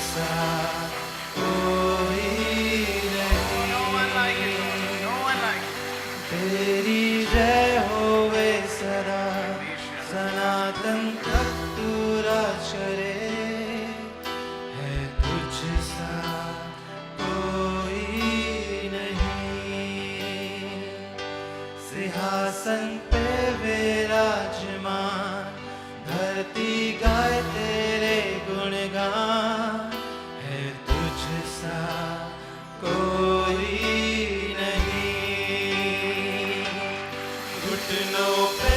सा कोई नहीं। तेरी जय होवे सदा सनातन तक तू राज करे, है तुझ सा कोई नहीं। सिंहासन पे विराजमान, धरती गाए तेरे गुणगान, है तुझ सा कोई नहीं। घुटनों पे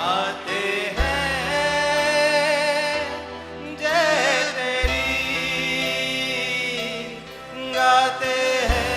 आते हैं जय तेरी, गाते हैं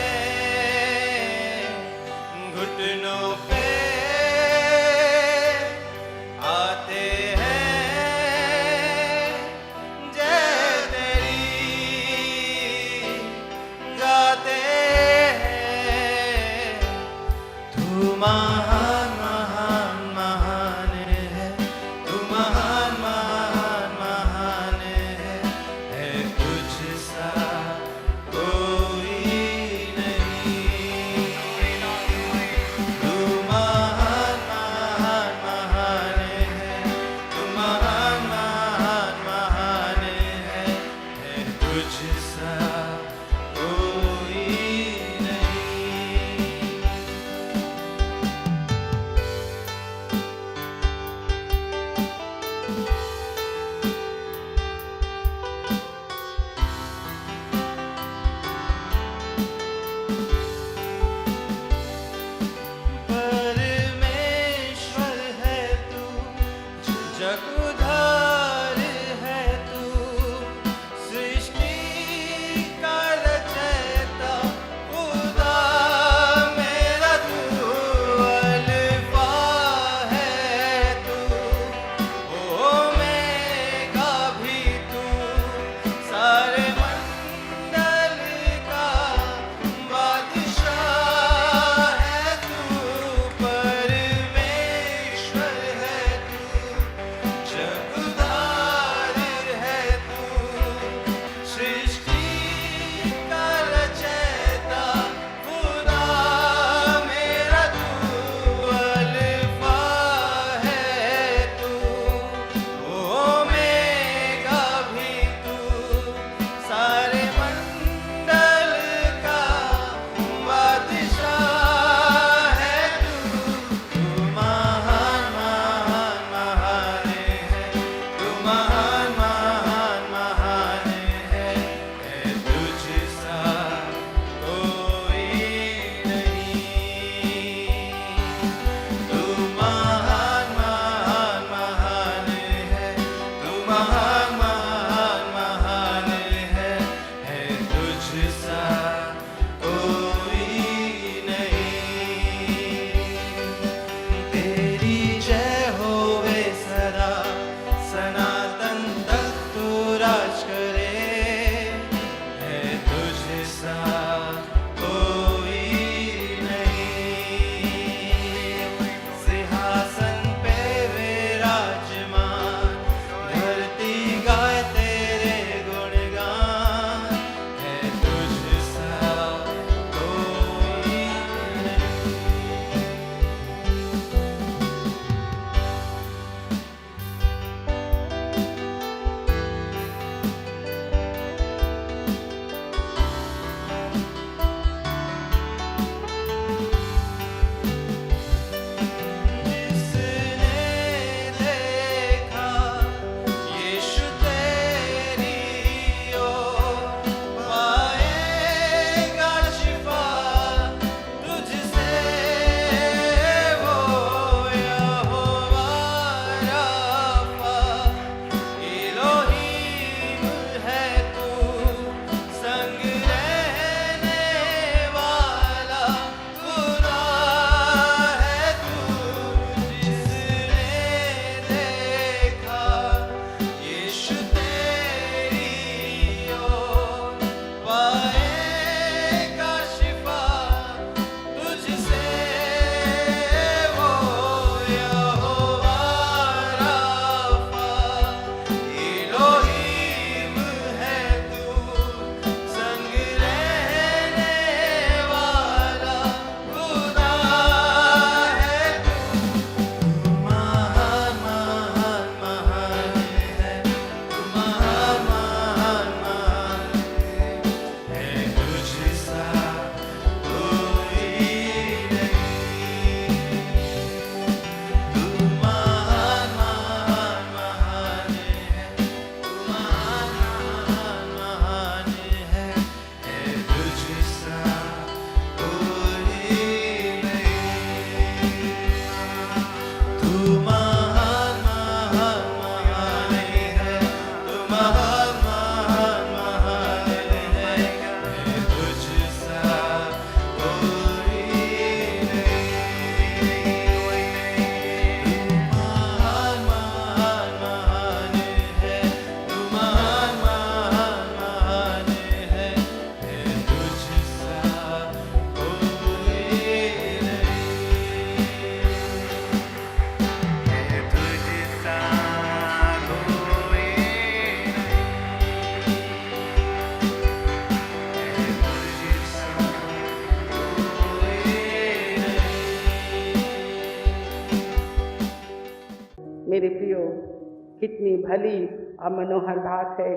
कितनी भली और मनोहर बात है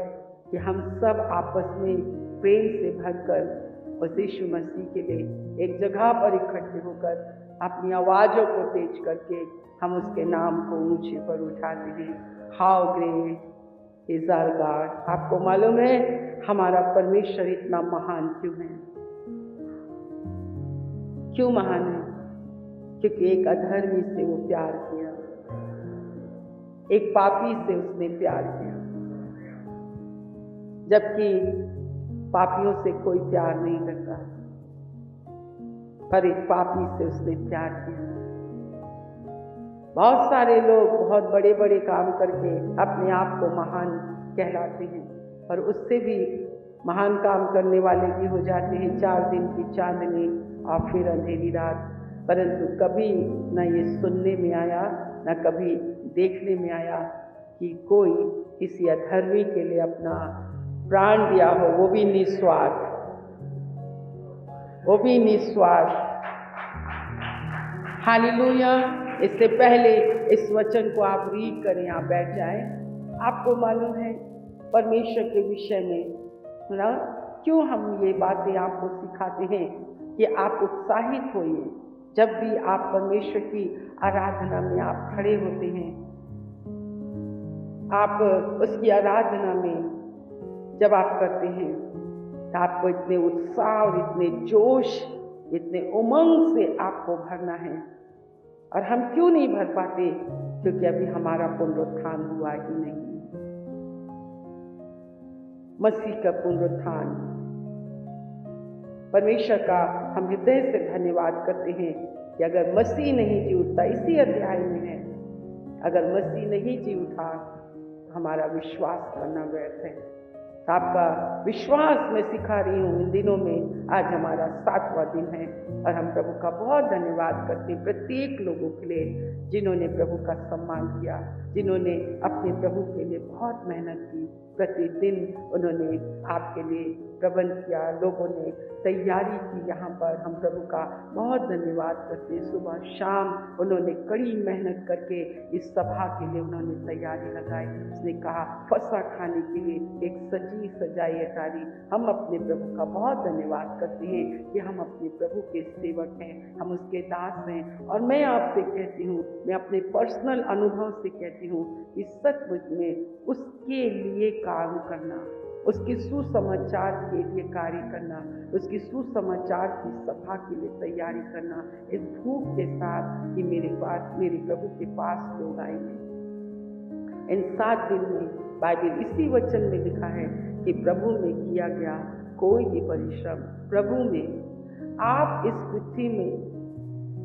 कि हम सब आपस में प्रेम से भरकर उस यीशु मसीह के लिए एक जगह पर इकट्ठे होकर अपनी आवाज़ों को तेज करके हम उसके नाम को ऊंचे पर उठाते हैं। How great is our God. आपको मालूम है हमारा परमेश्वर इतना महान क्यों है? क्यों महान है? क्योंकि एक अधर्मी से वो प्यार किया, एक पापी से उसने प्यार किया, जबकि पापियों से कोई प्यार नहीं करता, पर एक पापी से उसने प्यार किया। बहुत सारे लोग बहुत बड़े बड़े काम करके अपने आप को महान कहलाते हैं, पर उससे भी महान काम करने वाले भी हो जाते हैं 4 दिन की चांदनी और फिर अंधेरी रात। परंतु कभी न ये सुनने में आया, न कभी देखने में आया कि कोई किसी अधर्मी के लिए अपना प्राण दिया हो, वो भी निस्वार्थ, वो भी निस्वार्थ। हालेलुया। इससे पहले इस वचन को आप रीड करें, आप बैठ जाएं। आपको मालूम है परमेश्वर के विषय में ना क्यों हम ये बातें आपको सिखाते हैं कि आप उत्साहित होइए जब भी आप परमेश्वर की आराधना में आप खड़े होते हैं। आप उसकी आराधना में जब आप करते हैं तो आपको इतने उत्साह और इतने जोश, इतने उमंग से आपको भरना है। और हम क्यों नहीं भर पाते? क्योंकि अभी हमारा पुनरुत्थान हुआ ही नहीं। मसीह का पुनरुत्थान, परमेश्वर का हम हृदय से धन्यवाद करते हैं कि अगर मसीह नहीं जी उठता, इसी अध्याय में है, अगर मसीह नहीं जी उठा हमारा विश्वास करना व्यर्थ है। तो आपका विश्वास मैं सिखा रही हूँ इन दिनों में। आज हमारा 7वां दिन है और हम प्रभु का बहुत धन्यवाद करते हैं प्रत्येक लोगों के लिए जिन्होंने प्रभु का सम्मान किया, जिन्होंने अपने प्रभु के लिए बहुत मेहनत की। प्रतिदिन उन्होंने आपके लिए प्रबंध किया, लोगों ने तैयारी की। यहाँ पर हम प्रभु का बहुत धन्यवाद करते हैं। सुबह शाम उन्होंने कड़ी मेहनत करके इस सभा के लिए उन्होंने तैयारी लगाई। उसने कहा फसा खाने के लिए एक सजी सजाई अटारी। हम अपने प्रभु का बहुत धन्यवाद करते हैं कि हम अपने प्रभु के सेवक हैं, हम उसके दास हैं। और मैं आपसे कहती हूँ, मैं अपने पर्सनल अनुभव से कहती हूँ कि सचमुच में उसके लिए काम करना, उसके सुसमाचार के लिए कार्य करना, उसकी सुसमाचार की सभा के लिए तैयारी करना, इस भूख के साथ कि मेरे प्रभु के पास लोग आएंगे। इन 7 दिन में बाइबल इसी वचन में लिखा है कि प्रभु में किया गया कोई भी परिश्रम, प्रभु में आप इस पृथ्वी में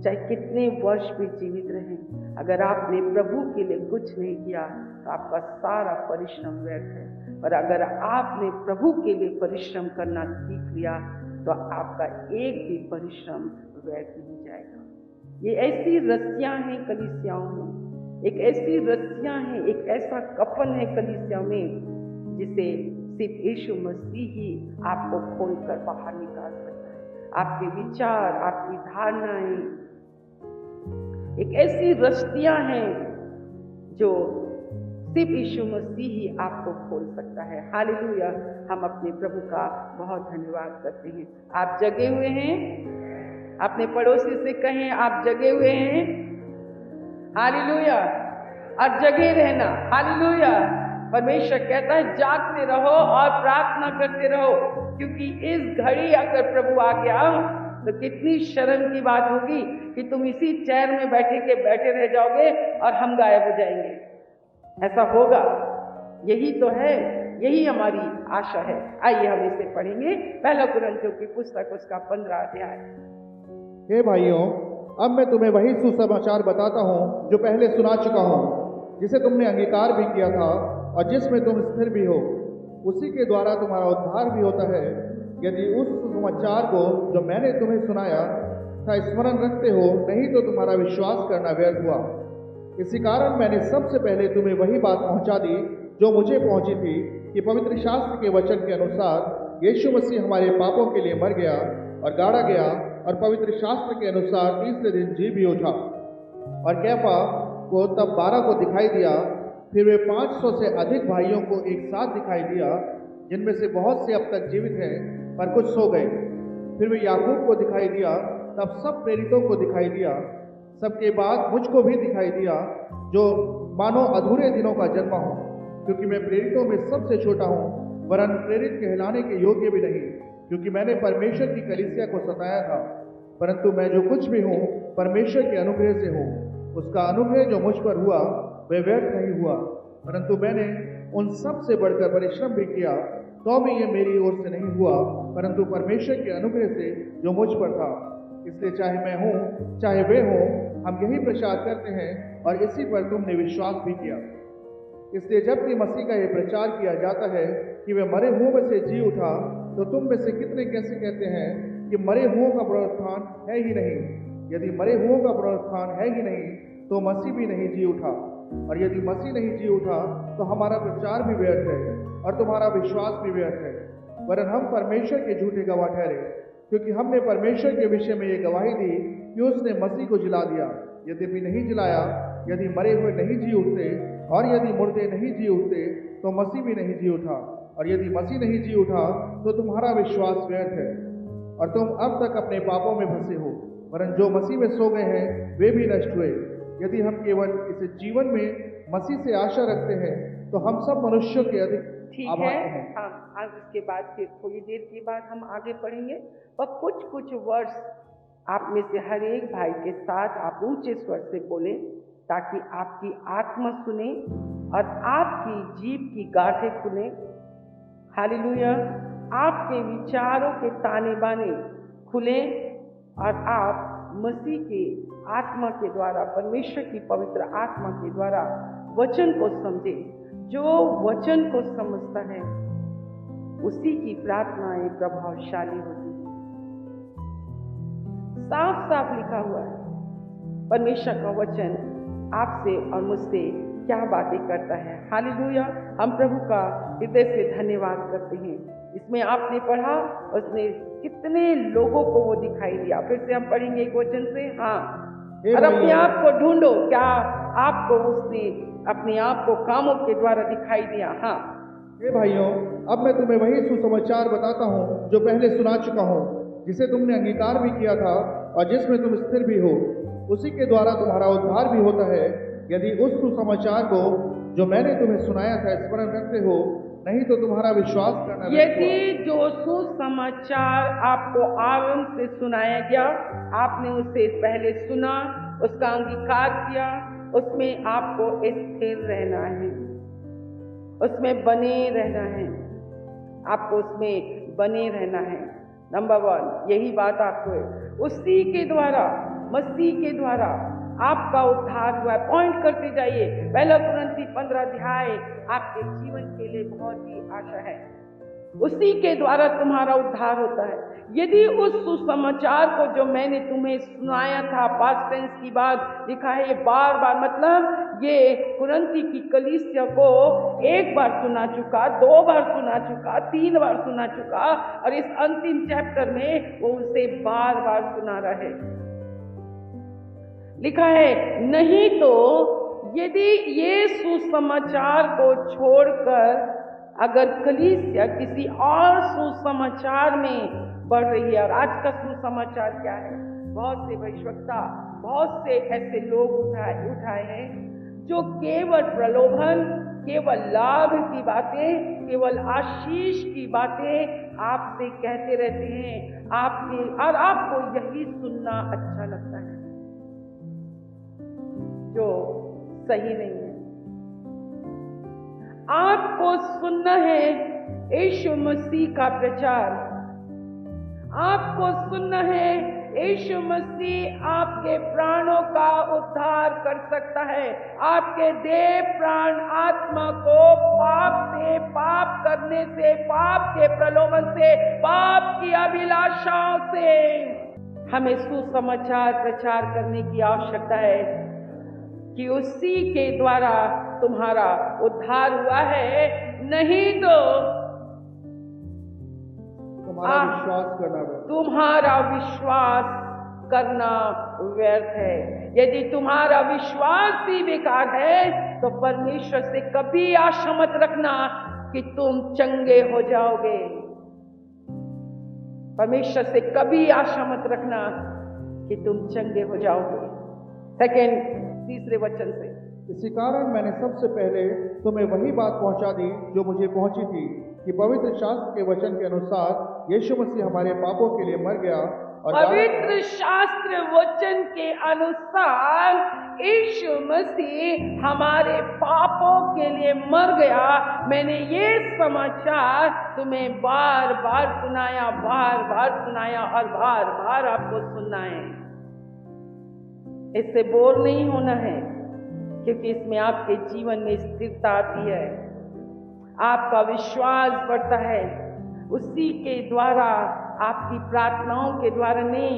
चाहे कितने वर्ष भी जीवित रहें, अगर आपने प्रभु के लिए कुछ नहीं किया तो आपका सारा परिश्रम व्यर्थ है। और अगर आपने प्रभु के लिए परिश्रम करना सीख लिया तो आपका एक भी परिश्रम व्यर्थ नहीं जाएगा। ये ऐसी रस्सियां हैं कलीसियाओं में, एक ऐसी रस्सियां हैं, एक ऐसा कफन है कलीसियाओं में जिसे सिर्फ यीशु मसीह ही आपको खोलकर बाहर निकाल सकता है। आपके विचार, आपकी धारणाएं एक ऐसी रस्सियां हैं जो सिर्फ यीशु मसीह ही आपको खोल सकता है। हालेलुया। हम अपने प्रभु का बहुत धन्यवाद करते हैं। आप जगे हुए हैं? अपने पड़ोसी से कहें आप जगे हुए हैं। हालेलुया। और जगे रहना। हालेलुया। परमेश्वर कहता है जागते रहो और प्रार्थना करते रहो, क्योंकि इस घड़ी अगर प्रभु आ गया तो कितनी शर्म की बात होगी कि तुम इसी चेयर में बैठे रह जाओगे और हम गायब हो जाएंगे। ऐसा होगा, यही तो है, यही हमारी आशा है। आइए हम इसे पढ़ेंगे, पहला कुरिन्थियों की पुस्तक उसका 15 अध्याय। हे भाइयों, अब मैं तुम्हें वही सुसमाचार बताता हूँ जो पहले सुना चुका हूँ, जिसे तुमने अंगीकार भी किया था और जिसमें तुम स्थिर भी हो। उसी के द्वारा तुम्हारा उद्धार भी होता है, यदि उस सुसमाचार को जो मैंने तुम्हें सुनाया था स्मरण रखते हो, नहीं तो तुम्हारा विश्वास करना व्यर्थ हुआ। इसी कारण मैंने सबसे पहले तुम्हें वही बात पहुंचा दी जो मुझे पहुंची थी, कि पवित्र शास्त्र के वचन के अनुसार यीशु मसीह हमारे पापों के लिए मर गया और गाड़ा गया, और पवित्र शास्त्र के अनुसार तीसरे दिन जी भी उठा। और कैफा को तब 12 को दिखाई दिया। फिर वे 500 से अधिक भाइयों को एक साथ दिखाई दिया, जिनमें से बहुत से अब तक जीवित हैं, पर कुछ सो गए। फिर वे याकूब को दिखाई दिया, तब सब प्रेरितों को दिखाई दिया, सबके बाद मुझको भी दिखाई दिया, जो मानो अधूरे दिनों का जन्मा हूँ, क्योंकि मैं प्रेरितों में सबसे छोटा हूँ, वरन प्रेरित कहलाने के योग्य भी नहीं, क्योंकि मैंने परमेश्वर की कलीसिया को सताया था। परंतु मैं जो कुछ भी हूँ परमेश्वर के अनुग्रह से हूँ। उसका अनुग्रह जो मुझ पर हुआ वह व्यर्थ नहीं हुआ, परंतु मैंने उन सब से बढ़कर परिश्रम भी किया, तो भी ये मेरी ओर से नहीं हुआ, परंतु परमेश्वर के अनुग्रह से जो मुझ पर था। इसलिए चाहे मैं हूँ चाहे वे हों, हम यही प्रचार करते हैं और इसी पर तुमने विश्वास भी किया। इसलिए जबकि मसीह का यह प्रचार किया जाता है कि वह मरे हुओं में से जी उठा, तो तुम में से कितने कैसे कहते हैं कि मरे हुओं का पुनरुत्थान है ही नहीं? यदि मरे हुओं का पुनरुत्थान है ही नहीं, तो मसीह भी नहीं जी उठा, और यदि मसीह नहीं जी उठा, तो हमारा प्रचार भी व्यर्थ है और तुम्हारा विश्वास भी व्यर्थ है। वरन हम परमेश्वर के झूठे गवाह ठहरे, क्योंकि हमने परमेश्वर के विषय में ये गवाही दी कि उसने मसीह को जिला दिया। यद्यपि नहीं जिलाया, यदि मरे हुए नहीं जी उठते और यदि मुर्दे नहीं जी उठते, तो मसीह भी नहीं जी उठा, और यदि मसीह नहीं जी उठा, तो तुम्हारा विश्वास व्यर्थ है और तुम अब तक अपने पापों में फंसे हो। वरन जो मसीह में सो गए हैं वे भी नष्ट हुए। यदि हम केवल इस जीवन में मसीह से आशा रखते हैं, तो हम सब मनुष्यों के अधिक ठीक आभार है। हैं। हम आज इसके बाद फिर थोड़ी देर के बाद हम आगे पढ़ेंगे, और कुछ वर्ष आप में से हर एक भाई के साथ आप ऊंचे स्वर से बोलें, ताकि आपकी आत्मा सुने और आपकी जीभ की गांठें खुले। हालेलुया। आपके विचारों के ताने बाने खुले और आप मसीह के आत्मा के द्वारा, परमेश्वर की पवित्र आत्मा के द्वारा वचन को समझे। जो वचन को समझता है उसी की प्रार्थनाएं प्रभावशाली होती है। साफ साफ लिखा हुआ है परमेश्वर का वचन आपसे और मुझसे क्या बातें करता है। हालेलुया। हम प्रभु का हृदय से धन्यवाद करते हैं। इसमें आपने पढ़ा, उसने कितने लोगों को वो दिखाई दिया। फिर से हम पढ़ेंगे एक वचन से। हाँ, और अपने आप को ढूंढो, क्या आपको उसने अपने आप को कामों के द्वारा दिखाई दिया। हाँ, हे भाइयों, अब मैं तुम्हें वही सुसमाचार बताता हूँ जो पहले सुना चुका हूँ, जिसे तुमने अंगीकार भी किया था और जिसमें तुम स्थिर भी हो। उसी के द्वारा तुम्हारा उद्धार भी होता है, यदि उस सुसमाचार को जो मैंने तुम्हें सुनाया था स्मरण रखते हो, नहीं तो तुम्हारा विश्वास करना। यदि जो सुसमाचार आपको आरंभ से सुनाया गया, आपने उसे पहले सुना, उसका अंगीकार किया, उसमें आपको स्थिर रहना है, उसमें बने रहना है, आपको उसमें बने रहना है। नंबर 1 यही बात आपको है। उसी के द्वारा, मसीह के द्वारा आपका उद्धार हुआ। पॉइंट करते जाइए। 1 कुरिन्थी 15 अध्याय आपके जीवन के लिए बहुत ही आशा है। उसी के द्वारा तुम्हारा उद्धार होता है। यदि उस सुसमाचार को जो मैंने तुम्हें सुनाया था, पास्ट टेंस की बात लिखा है, ये बार बार, मतलब ये कुरिन्थी की कलीसिया को एक बार सुना चुका, 2 बार सुना चुका, 3 बार सुना चुका, और इस अंतिम चैप्टर में वो उसे बार बार सुना रहे। लिखा है, नहीं तो यदि ये सुसमाचार को छोड़कर अगर कलीसिया किसी और सुसमाचार में बढ़ रही है, और आज का सुसमाचार क्या है? बहुत से भविष्यवक्ता, बहुत से ऐसे लोग उठाए हैं जो केवल प्रलोभन, केवल लाभ की बातें, केवल आशीष की बातें आपसे कहते रहते हैं, और आपको यही सुनना अच्छा लगता है, जो सही नहीं है। आपको सुनना है यीशु मसीह का प्रचार, आपको सुनना है यीशु मसीह आपके प्राणों का उद्धार कर सकता है, आपके देह, प्राण, आत्मा को पाप से, पाप करने से, पाप के प्रलोभन से, पाप की अभिलाषाओं से। हमें सुसमाचार प्रचार करने की आवश्यकता है कि उसी के द्वारा तुम्हारा उद्धार हुआ है, नहीं तो तुम्हारा विश्वास करना व्यर्थ है। यदि तुम्हारा विश्वास ही बेकार है, तो परमेश्वर से कभी आशा मत रखना कि तुम चंगे हो जाओगे। परमेश्वर से कभी आशा मत रखना कि तुम चंगे हो जाओगे। तीसरे वचन से, इसी कारण मैंने सबसे पहले तुम्हें वही बात पहुंचा दी जो मुझे पहुंची थी, कि पवित्र शास्त्र के वचन के अनुसार यीशु मसीह हमारे पापों के लिए मर गया और पवित्र शास्त्र वचन के अनुसार यीशु मसीह हमारे पापों के लिए मर गया। मैंने ये समाचार तुम्हें बार बार सुनाया और बार बार आपको सुनना है। इससे बोर नहीं होना है, क्योंकि इसमें आपके जीवन में स्थिरता आती है, आपका विश्वास बढ़ता है। उसी के द्वारा, आपकी प्रार्थनाओं के द्वारा नहीं,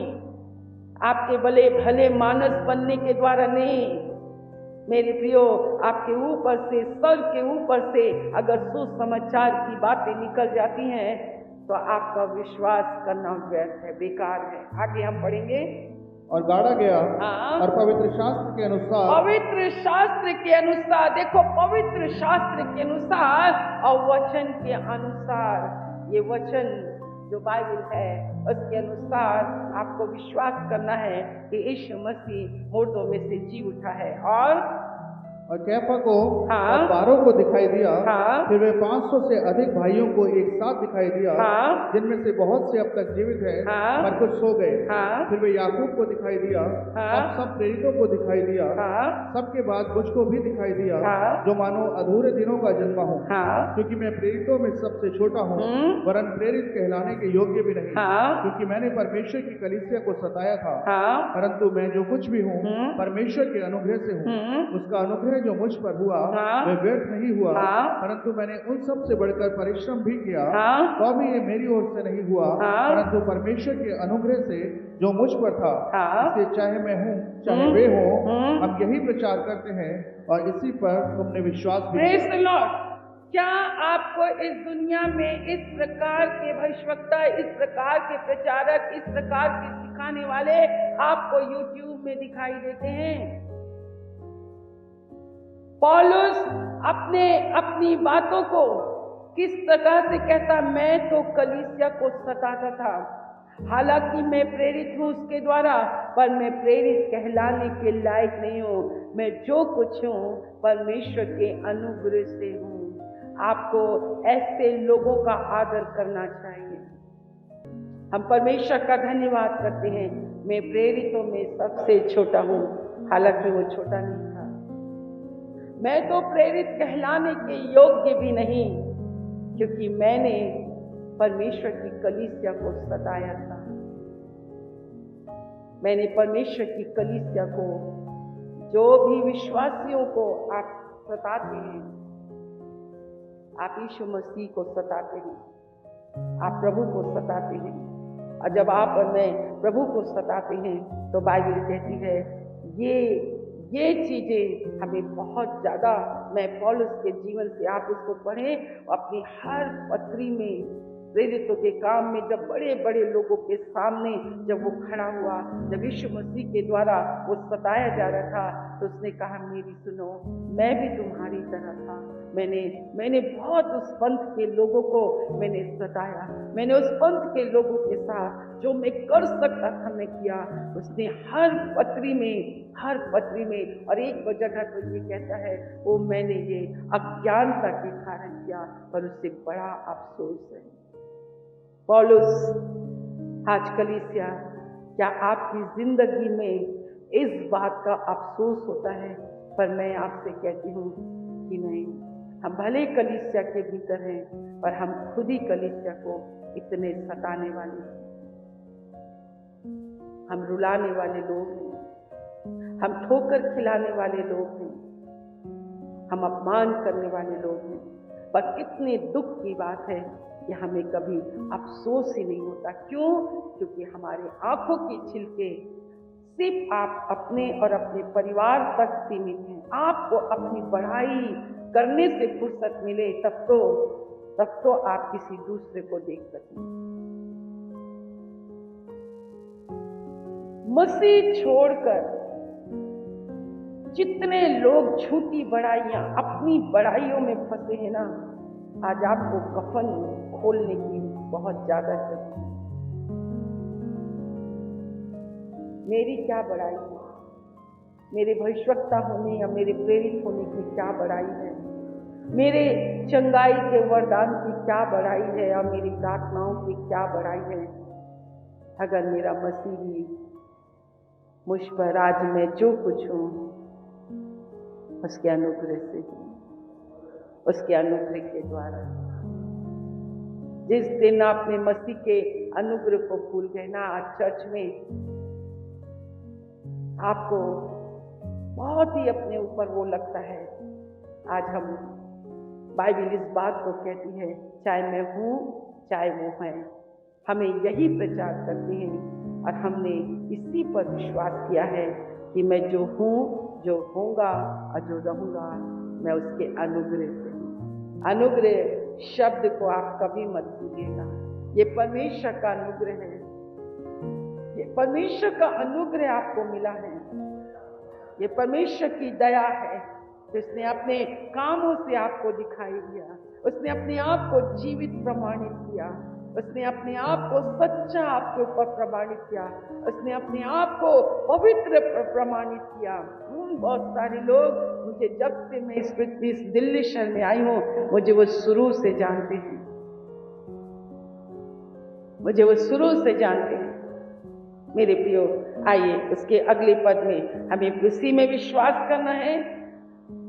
आपके भले भले मानस बनने के द्वारा नहीं। मेरे प्रियो, आपके ऊपर से, सर के ऊपर से अगर सुसमाचार की बातें निकल जाती हैं तो आपका विश्वास करना व्यर्थ है, बेकार है। आगे हम पढ़ेंगे। और गाड़ा गया हाँ। और पवित्र शास्त्र के अनुसार, पवित्र शास्त्र के अनुसार, देखो, पवित्र शास्त्र के अनुसार और वचन के अनुसार, ये वचन जो बाइबल है उसके अनुसार आपको विश्वास करना है कि यीशु मसीह मुर्दों में से जी उठा है। और कैफा को हाँ। और 12 को दिखाई दिया। हाँ। फिर वे 500 से अधिक भाइयों को एक साथ दिखाई दिया, हाँ। जिनमें से बहुत से अब तक जीवित हैं, हाँ। पर कुछ सो गए। हाँ। फिर वे याकूब को दिखाई दिया, हाँ। अब सब प्रेरितों को दिखाई दिया, हाँ। सबके बाद मुझको भी दिखाई दिया, हाँ। जो मानो अधूरे दिनों का जन्मा हूँ, हाँ। क्योंकि मैं प्रेरितों में सबसे छोटा हूँ, वरन प्रेरित कहलाने के योग्य भी नहीं, हाँ। क्योंकि मैंने परमेश्वर की कलीसिया को सताया था। हाँ। परंतु मैं जो कुछ भी हूँ परमेश्वर के अनुग्रह से हूँ। उसका अनुग्रह जो मुझ पर हुआ हाँ। वह व्यर्थ नहीं हुआ, हाँ। परंतु मैंने उन सब से बढ़कर परिश्रम भी किया, हाँ। तो भी ये मेरी ओर से नहीं हुआ, हाँ। परंतु परमेश्वर के अनुग्रह से जो मुझ पर था। हाँ। इसलिए चाहे मैं हूँ चाहे वे हो, हम यही प्रचार करते हैं और इसी पर तुमने विश्वास भी किया। Praise the Lord। क्या आपको इस दुनिया में इस प्रकार के भविष्यवक्ता, इस प्रकार के प्रचारक, इस प्रकार के सिखाने वाले आपको YouTube में दिखाई देते हैं? पौलुस अपनी बातों को किस प्रकार से कहता, मैं तो कलीसिया को सताता था, हालांकि मैं प्रेरित हूँ उसके द्वारा, पर मैं प्रेरित कहलाने के लायक नहीं हूँ। मैं जो कुछ हूँ परमेश्वर के अनुग्रह से हूँ। आपको ऐसे लोगों का आदर करना चाहिए। हम परमेश्वर का धन्यवाद करते हैं। मैं प्रेरितों में सबसे छोटा हूँ, हालांकि वो छोटा नहीं था। मैं तो प्रेरित कहलाने के योग्य भी नहीं, क्योंकि मैंने परमेश्वर की कलीसिया को सताया था। मैंने परमेश्वर की कलीसिया को, जो भी विश्वासियों को आप सताते हैं, आप यीशु मसीह को सताते हैं, आप प्रभु को सताते हैं। और जब आप और मैं प्रभु को सताते हैं तो बाइबल कहती है ये चीजें हमें बहुत ज्यादा, मैं पौलुस के जीवन से, आप उसको पढ़ें, अपनी हर पत्री में, प्रेरितों के काम में, जब बड़े बड़े लोगों के सामने जब वो खड़ा हुआ, जब यीशु मसीह के द्वारा वो सताया जा रहा था, तो उसने कहा, मेरी सुनो, मैं भी तुम्हारी तरह था। मैंने बहुत उस पंथ के लोगों को मैंने सताया। मैंने उस पंथ के लोगों के साथ जो मैं कर सकता था मैं किया। उसने हर पत्री में, और एक जगह तो ये कहता है, वो मैंने ये अज्ञानता के कारण किया, पर उससे बड़ा अफसोस है। पौलुस, आज कलीसिया, क्या आपकी जिंदगी में इस बात का अफसोस होता है? पर मैं आपसे कहती हूँ कि नहीं, हम भले कलीसिया के भीतर हैं, पर हम खुद ही कलीसिया को इतने सताने वाले हैं। हम रुलाने वाले लोग हैं, हम ठोकर खिलाने वाले लोग हैं, हम अपमान करने वाले लोग हैं। पर कितने दुख की बात है कि हमें कभी अफसोस ही नहीं होता। क्यों? क्योंकि हमारे आंखों की छिलके सिर्फ आप अपने और अपने परिवार तक सीमित हैं। आपको अपनी बढ़ाई करने से फुर्सत मिले तब तो आप किसी दूसरे को देख सकें। मसीह छोड़कर जितने लोग झूठी बड़ाइयां, अपनी बड़ाइयों में फंसे हैं ना, आज आपको कफन खोलने की बहुत ज्यादा जरूरत है। मेरी क्या बड़ाई है? मेरे भविष्यवक्ता होने या मेरे प्रेरित होने की क्या बड़ाई है? मेरे चंगाई के वरदान की क्या बड़ाई है या मेरी प्रार्थनाओं की क्या बड़ाई है? अगर मेरा मसीह ही मुझ पर आज मैं जो कुछ हूं उसके अनुग्रह से हूं, उसके अनुग्रह के द्वारा। जिस दिन आपने मसीह के अनुग्रह को भूल गए ना, आज चर्च में आपको बहुत ही अपने ऊपर वो लगता है। आज हम बाइबल इस बात को कहती है, चाहे मैं हूं चाहे वो है, हमें यही प्रचार करते हैं और हमने इसी पर विश्वास किया है कि मैं जो हूं, जो होऊंगा और जो रहूंगा, मैं उसके अनुग्रह से हूं। अनुग्रह शब्द को आप कभी मत भूलिएगा। ये परमेश्वर का अनुग्रह है, ये परमेश्वर का अनुग्रह आपको मिला है, ये परमेश्वर की दया है जिसने अपने कामों से आपको दिखाई दिया। उसने अपने आप को जीवित प्रमाणित किया, उसने अपने आप को सच्चा आपके ऊपर प्रमाणित किया, उसने अपने आप को पवित्र प्रमाणित किया। बहुत सारे लोग मुझे, जब से मैं इस दिल्ली शहर में आई हूँ, मुझे वो शुरू से जानते हैं, मुझे वो शुरू से जानते हैं। मेरे प्रियो, आइए उसके अगले पद में हमें उसी में विश्वास करना है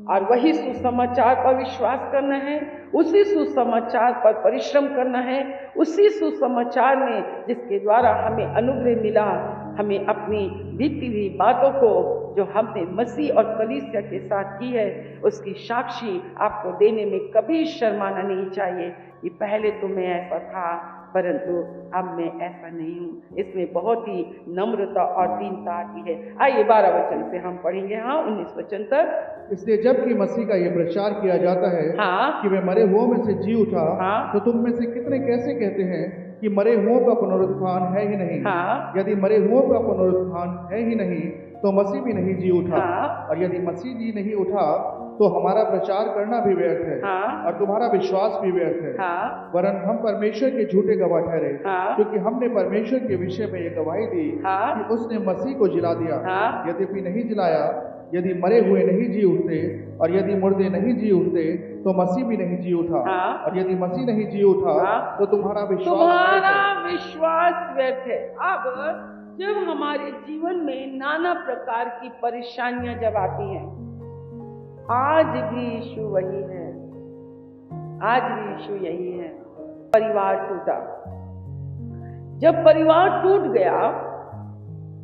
और वही सुसमाचार पर विश्वास करना है, उसी सुसमाचार पर परिश्रम करना है, उसी सुसमाचार में जिसके द्वारा हमें अनुग्रह मिला, हमें अपनी बीती हुई बातों को जो हमने मसीह और कलीसिया के साथ की है उसकी साक्षी आपको देने में कभी शर्माना नहीं चाहिए कि पहले तो मैं ऐसा था परंतु अब मैं ऐसा नहीं हूँ। इसमें बहुत ही नम्रता और दीनता आती है। आइए 12 वचन से हम पढ़ेंगे, 19 वचन तक। इसलिए जबकि मसीह का ये प्रचार किया जाता है कि वे मरे हुओं में से जी उठा, तो तुम में से कितने कैसे कहते हैं कि मरे हुओं का पुनरुत्थान है ही नहीं? यदि मरे हुओं का पुनरुत्थान है ही नहीं तो मसीह भी नहीं जी उठा, और यदि मसीह जी नहीं उठा तो हमारा प्रचार करना भी व्यर्थ है और तुम्हारा विश्वास भी व्यर्थ है। वरन हम परमेश्वर के झूठे गवाह ठहरे, क्योंकि हमने परमेश्वर के विषय में ये गवाही दी कि उसने मसीह को जिला दिया, यद्यपि नहीं जिलाया। यदि मरे हुए नहीं जी उठते और यदि मुर्दे नहीं जी उठते तो मसीह भी नहीं जी उठा, और यदि मसीह नहीं जी उठा तो तुम्हारा विश्वास व्यर्थ है। अब जब हमारे जीवन में नाना प्रकार की परेशानियां जब आती हैं, आज भी इशू वही है, आज भी इशू यही है। परिवार टूटा, जब परिवार टूट गया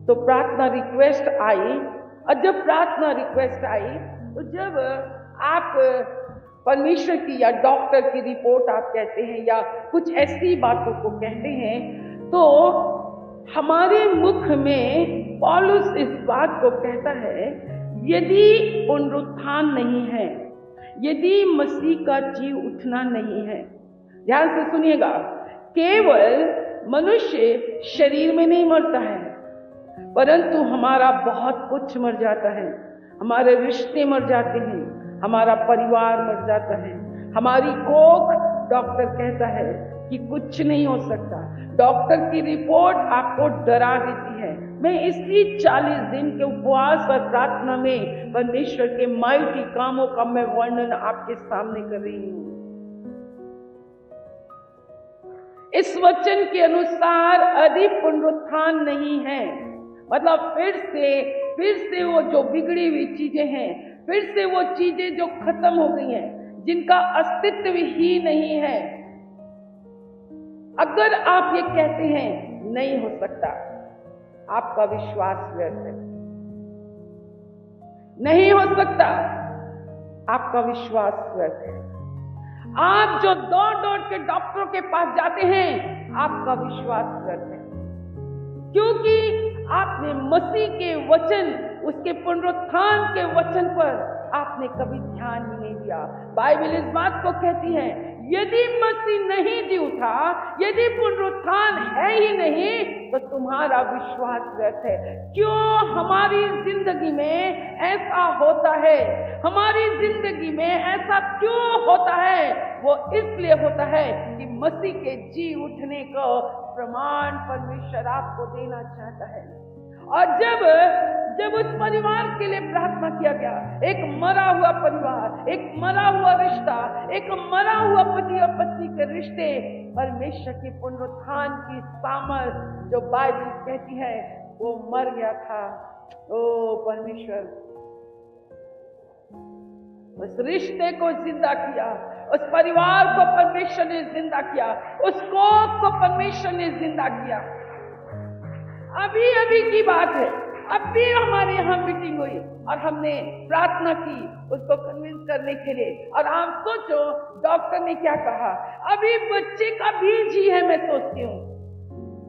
तो प्रार्थना रिक्वेस्ट आई, और जब प्रार्थना रिक्वेस्ट आई तो जब आप परमेश्वर की या डॉक्टर की रिपोर्ट आप कहते हैं या कुछ ऐसी बातों को कहते हैं, तो हमारे मुख में पौलुस इस बात को कहता है, यदि पुनरुत्थान नहीं है, यदि मसीह का जी उठना नहीं है। ध्यान से सुनिएगा, केवल मनुष्य शरीर में नहीं मरता है, परंतु हमारा बहुत कुछ मर जाता है। हमारे रिश्ते मर जाते हैं, हमारा परिवार मर जाता है, हमारी कोख, डॉक्टर कहता है कि कुछ नहीं हो सकता, डॉक्टर की रिपोर्ट आपको डरा देती है। मैं इसी 40 दिन के उपवास और प्रार्थना में परमेश्वर के माइटी कामों का मैं वर्णन आपके सामने कर रही हूं। इस वचन के अनुसार अधिक पुनरुत्थान नहीं है, मतलब फिर से वो जो बिगड़ी हुई चीजें हैं, फिर से वो चीजें जो खत्म हो गई हैं, जिनका अस्तित्व ही नहीं है। अगर आप ये कहते हैं नहीं हो सकता, आपका विश्वास व्यर्थ है। नहीं हो सकता, आपका विश्वास व्यर्थ है। आप जो दौड़ के डॉक्टरों के पास जाते हैं, आपका विश्वास व्यर्थ है, क्योंकि आपने मसीह के वचन, उसके पुनरुत्थान के वचन पर आपने कभी ध्यान ही नहीं दिया। बाइबल इस बात को कहती है, यदि मसीह नहीं जी उठा, यदि पुनरुत्थान है ही नहीं, तो तुम्हारा विश्वास व्यर्थ है। क्यों हमारी जिंदगी में ऐसा होता है? हमारी जिंदगी में ऐसा क्यों होता है? वो इसलिए होता है कि मसीह के जी उठने का प्रमाण परमेश्वर आपको देना चाहता है। और जब उस परिवार के लिए प्रार्थना किया गया, एक मरा हुआ परिवार, एक मरा हुआ रिश्ता, एक मरा हुआ पति और पत्नी के रिश्ते, परमेश्वर की पुनरुत्थान की सामर्थ जो बाइबल कहती है वो मर गया था। ओ परमेश्वर उस रिश्ते को जिंदा किया, उस परिवार को परमेश्वर ने जिंदा किया, उस कोख को परमेश्वर ने जिंदा किया। अभी की बात है, अभी हमारे यहाँ मीटिंग हुई और हमने प्रार्थना की उसको कन्विंस करने के लिए। और आप सोचो डॉक्टर ने क्या कहा, अभी बच्चे का बीज ही है, मैं सोचती हूँ।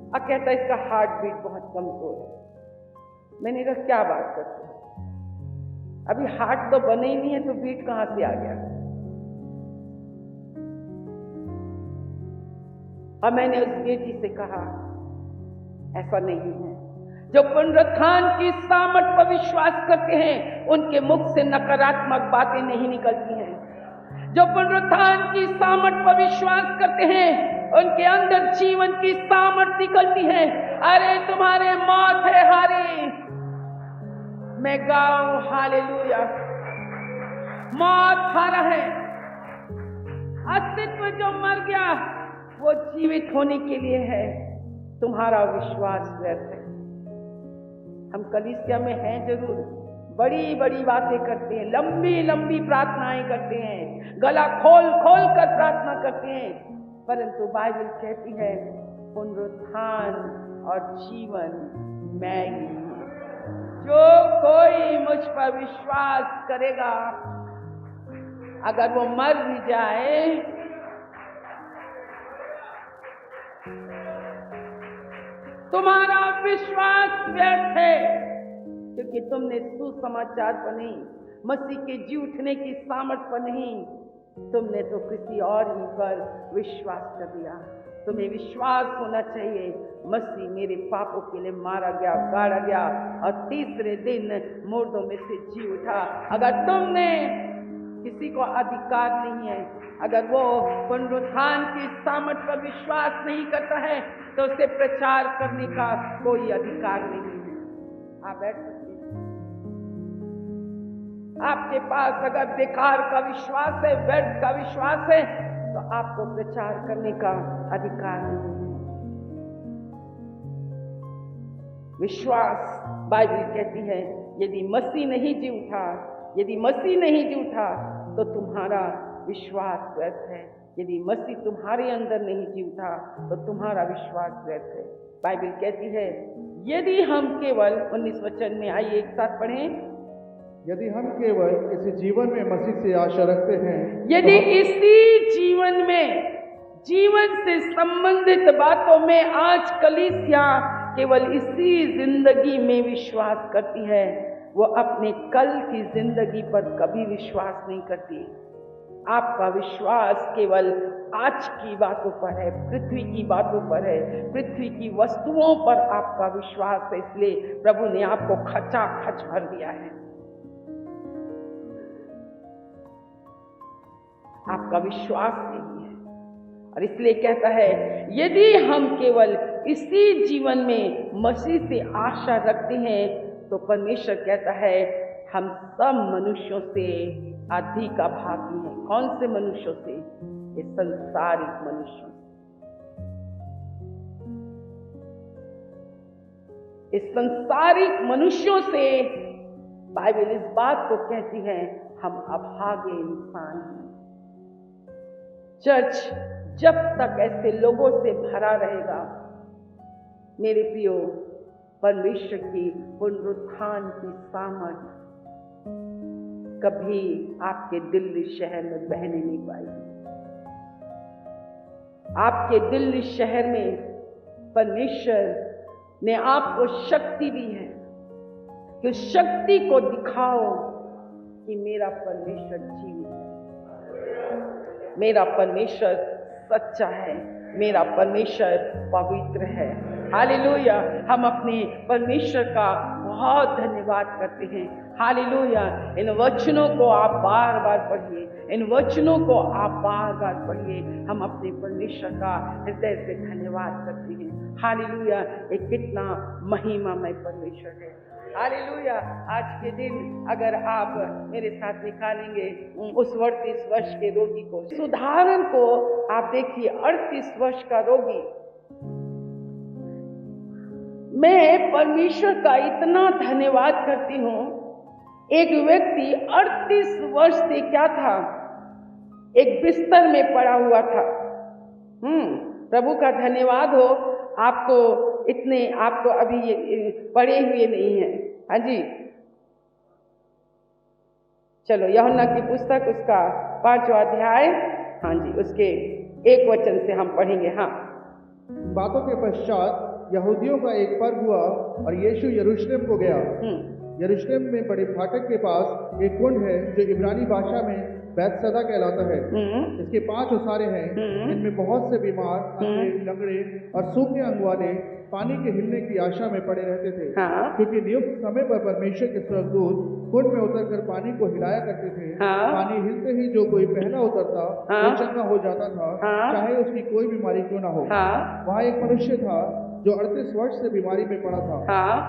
और कहता है इसका हार्ट बीट बहुत कमजोर है। मैंने कहा क्या बात करते हो, अभी हार्ट तो बने ही नहीं है तो बीट कहां से आ गया? और मैंने उस बेटी से कहा ऐसा नहीं है। जो पुनरुत्थान की सामर्थ पर विश्वास करते हैं उनके मुख से नकारात्मक बातें नहीं निकलती हैं। जो पुनरुत्थान की सामर्थ पर विश्वास करते हैं उनके अंदर जीवन की सामर्थ निकलती है। अरे तुम्हारे मौत है हारी, मैं गाऊं हालेलुया। मौत हारा है, अस्तित्व जो मर गया वो जीवित होने के लिए है। तुम्हारा विश्वास व्यर्थ है। हम कलीसिया में हैं जरूर, बड़ी बड़ी बातें करते हैं, लंबी लंबी प्रार्थनाएं करते हैं, गला खोल खोल कर प्रार्थना करते हैं, परंतु बाइबल कहती है पुनरुत्थान और जीवन मैं ही हूं। जो कोई मुझ पर विश्वास करेगा, अगर वो मर भी जाए तुम्हारा विश्वास व्यर्थ है, क्योंकि तुमने सुसमाचार पर नहीं, मसीह के जी उठने की सामर्थ पर नहीं, तुमने तो किसी और ही पर विश्वास कर दिया। तुम्हें विश्वास होना चाहिए मसीह मेरे पापों के लिए मारा गया, गाड़ा गया और तीसरे दिन मुर्दों में से जी उठा। अगर तुमने किसी को अधिकार नहीं है, अगर वो पुनरुत्थान की सामर्थ पर विश्वास नहीं करता है तो उसे प्रचार करने का कोई अधिकार नहीं है। आप बैठ सकते हैं। आपके पास अगर बेकार का विश्वास है, व्यर्थ का विश्वास है, तो आपको प्रचार करने का अधिकार नहीं है। विश्वास, बाइबल कहती है यदि मसीह नहीं जी उठा, यदि मसीह नहीं जी उठा तो तुम्हारा विश्वास व्यर्थ है। यदि मसीह तुम्हारे अंदर नहीं जी उठा तो तुम्हारा विश्वास व्यर्थ है। बाइबल कहती है यदि हम केवल 19 वचन में, आइए एक साथ पढ़ें, यदि हम केवल इसी जीवन में मसीह से आशा रखते हैं, यदि इसी जीवन में, जीवन से संबंधित बातों में आज कलीसिया केवल इसी जिंदगी में विश्वास करती है, वो अपने कल की जिंदगी पर कभी विश्वास नहीं करती। आपका विश्वास केवल आज की बातों पर है, पृथ्वी की बातों पर है, पृथ्वी की वस्तुओं पर आपका विश्वास है। इसलिए प्रभु ने आपको खचाखच भर दिया है। आपका विश्वास नहीं है और इसलिए कहता है यदि हम केवल इसी जीवन में मसीह से आशा रखते हैं तो परमेश्वर कहता है हम सब मनुष्यों से अधिक अभागी हैं। कौन से मनुष्यों से? ये संसारिक मनुष्यों से। इस संसारिक मनुष्यों से बाइबल इस बात को कहती है हम अभागे इंसान हैं। चर्च जब तक ऐसे लोगों से भरा रहेगा, मेरे प्रियो, परमेश्वर की पुनरुत्थान की सामर्थ कभी आपके दिल्ली शहर में बहने नहीं पाएगी। आपके दिल्ली शहर में परमेश्वर ने आपको शक्ति दी है कि उस शक्ति को दिखाओ कि मेरा परमेश्वर जीवित है। मेरा परमेश्वर सच्चा है, मेरा परमेश्वर पवित्र है। हालेलुया। हम अपने परमेश्वर का बहुत धन्यवाद करते हैं। हालेलुया। इन वचनों को आप बार बार पढ़िए, इन वचनों को आप बार बार पढ़िए। हम अपने परमेश्वर का हृदय से धन्यवाद करते हैं। हालेलुया। एक कितना महिमामय परमेश्वर है। हालेलुया। आज के दिन अगर आप मेरे साथ निकालेंगे उस 38 वर्ष के रोगी को, उदाहरण को आप देखिए। 38 वर्ष का रोगी, मैं परमेश्वर का इतना धन्यवाद करती हूँ। एक व्यक्ति 38 वर्ष से क्या था, एक बिस्तर में पड़ा हुआ था। प्रभु का धन्यवाद हो, आप तो अभी ये पड़े हुए नहीं हैं। हाँ जी, चलो यूहन्ना की पुस्तक उसका 5वां अध्याय, हाँ जी, उसके 1 वचन से हम पढ़ेंगे। हाँ। बातों के पश्चात यहूदियों का एक पर्व हुआ और यीशु यरूशलेम को गया। यरूशलेम में बड़े फाटक के पास एक कुंड है जो इब्रानी भाषा में बैतसदा कहलाता है। इसके 5 ओसारे हैं, इनमें बहुत से बीमार, अंधे, लंगड़े और सूखे अंग वाले पानी के हिलने की आशा में पड़े रहते थे। क्योंकि नियुक्त समय पर परमेश्वर के स्वर्गदूत कुंड में उतरकर पानी को हिलाया करते थे। पानी हिलते ही जो कोई पहला उतरता वो चंगा हो जाता था, चाहे उसकी कोई बीमारी क्यों ना हो। वहाँ एक मनुष्य था जो 38 वर्ष से बीमारी में पड़ा था।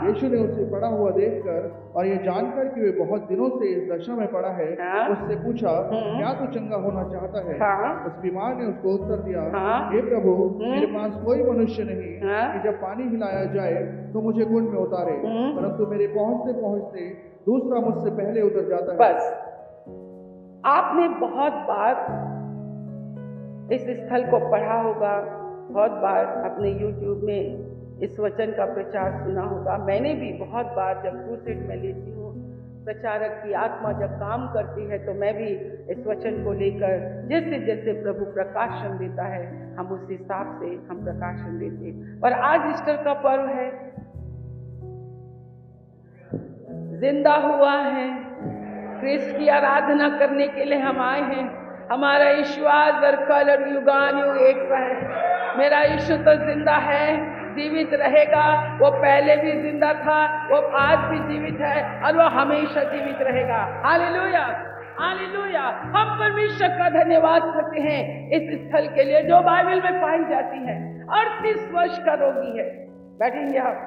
यीशु ने उसे पड़ा हुआ देखकर और ये जानकर कि वे बहुत दिनों से इस दशा में पड़ा है, उससे पूछा, क्या तू चंगा होना चाहता है? उस बीमार ने उसको उत्तर दिया, हे प्रभु, मेरे पास कोई मनुष्य नहीं कि जब पानी हिलाया जाए तो मुझे कुंड में उतारे, परंतु मेरे पहुंचते पहुंचते दूसरा मुझसे पहले उतर जाता है। बस आपने बहुत बार इस स्थल को पढ़ा होगा, बहुत बार अपने YouTube में इस वचन का प्रचार सुना होगा। मैंने भी बहुत बार जब क्रूसेड में लेती हूँ, प्रचारक की आत्मा जब काम करती है तो मैं भी इस वचन को लेकर जैसे जैसे प्रभु प्रकाशन देता है हम उस हिसाब से हम प्रकाशन देते हैं। और आज ईस्टर का पर्व है, जिंदा हुआ है, क्रिस्ट की आराधना करने के लिए हम आए हैं। हमारा यीशु आज और कल और युगानुयुग एक सा है। मेरा यीशु तो जिंदा है, जीवित रहेगा। वो पहले भी जिंदा था, वो आज भी जीवित है और वो हमेशा जीवित रहेगा। Hallelujah, hallelujah. हम परमेश्वर का धन्यवाद करते हैं इस स्थल के लिए जो बाइबल में पाई जाती है। 38 वर्ष का रोगी है, बैठेंगे आप।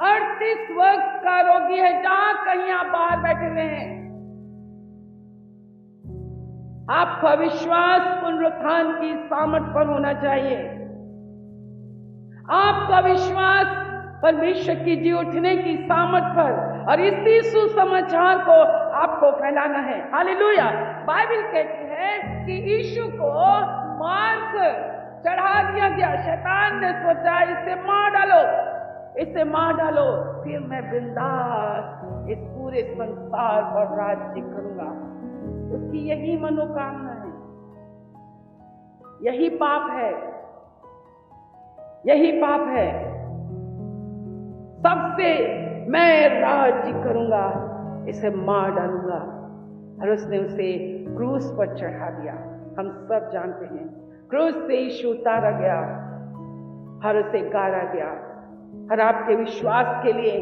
38 वर्ष का रोगी है, जहां कहीं आप बाहर बैठे हुए हैं। आपका विश्वास पुनरुत्थान की सामर्थ पर होना चाहिए। आपका विश्वास परमेश्वर की जी उठने की सामर्थ पर, और इसी सुसमाचार को आपको फैलाना है। हालेलुया। बाइबल कहती है कि यीशु को मार कर चढ़ा दिया गया। शैतान ने सोचा इसे मार डालो, इसे मार डालो, फिर मैं बिंदास इस पूरे संसार पर राज्य करूंगा। उसकी यही मनोकामना है, यही पाप है, यही पाप है। सबसे मैं राज्य करूंगा, इसे मार डालूंगा। और उसने उसे क्रूस पर चढ़ा दिया। हम सब जानते हैं क्रूस से यीशु उतारा गया और उसे गाड़ा गया। और आपके विश्वास के लिए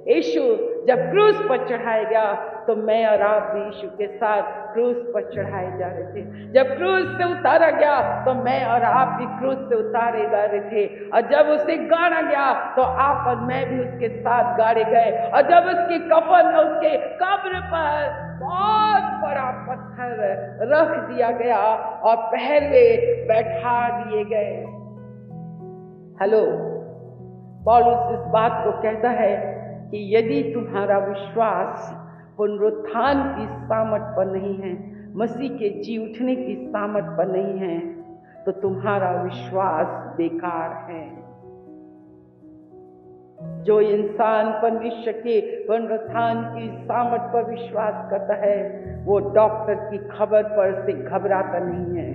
यीशु जब क्रूस पर चढ़ाया गया तो मैं और आप भी यीशु के साथ क्रूस पर चढ़ाए जा रहे थे। जब क्रूस से उतारा गया तो मैं और आप भी क्रूस से उतारे जा रहे थे। और जब उसे गाड़ा गया तो आप और मैं भी उसके साथ गाड़े गए। और जब उसके कफन उसके कब्र पर बहुत बड़ा पत्थर रख दिया गया और पहले बैठा दिए गए। हेलो, पौलुस इस बात को कहता है कि यदि तुम्हारा विश्वास पुनरुत्थान की सामर्थ पर नहीं है, मसीह के जी उठने की सामर्थ पर नहीं है, तो तुम्हारा विश्वास बेकार है। जो इंसान परमेश्वर के पुनरुत्थान की सामर्थ पर विश्वास करता है वो डॉक्टर की खबर पर से घबराता नहीं है,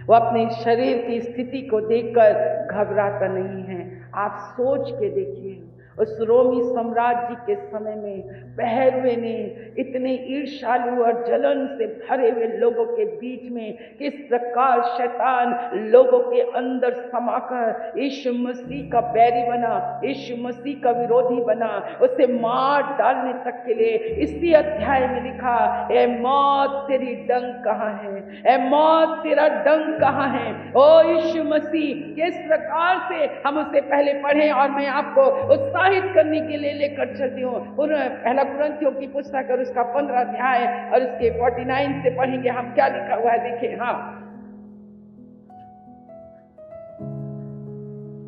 वो अपने शरीर की स्थिति को देखकर घबराता नहीं है। आप सोच के देखिए, उस रोमी साम्राज्य के समय में पहरुए ने इतने ईर्ष्यालु और जलन से भरे हुए लोगों के बीच में किस प्रकार शैतान लोगों के अंदर समाकर यीशु मसीह का बैरी बना, यीशु मसीह का विरोधी बना, उसे मार डालने तक के लिए। इसी अध्याय में लिखा, ए मौत तेरी डंक कहाँ है, ए मौत तेरा डंक कहाँ है। ओ यीशु मसीह, किस प्रकार से हम उसे पहले पढ़े और मैं आपको उत्साहित करने के लिए लेकर चलती हूँ। पहला कुरिन्थियों की पुस्तक और उसका 15 अध्याय और उसके 49 से पढ़ेंगे हम क्या लिखा हुआ है, देखें। हाँ,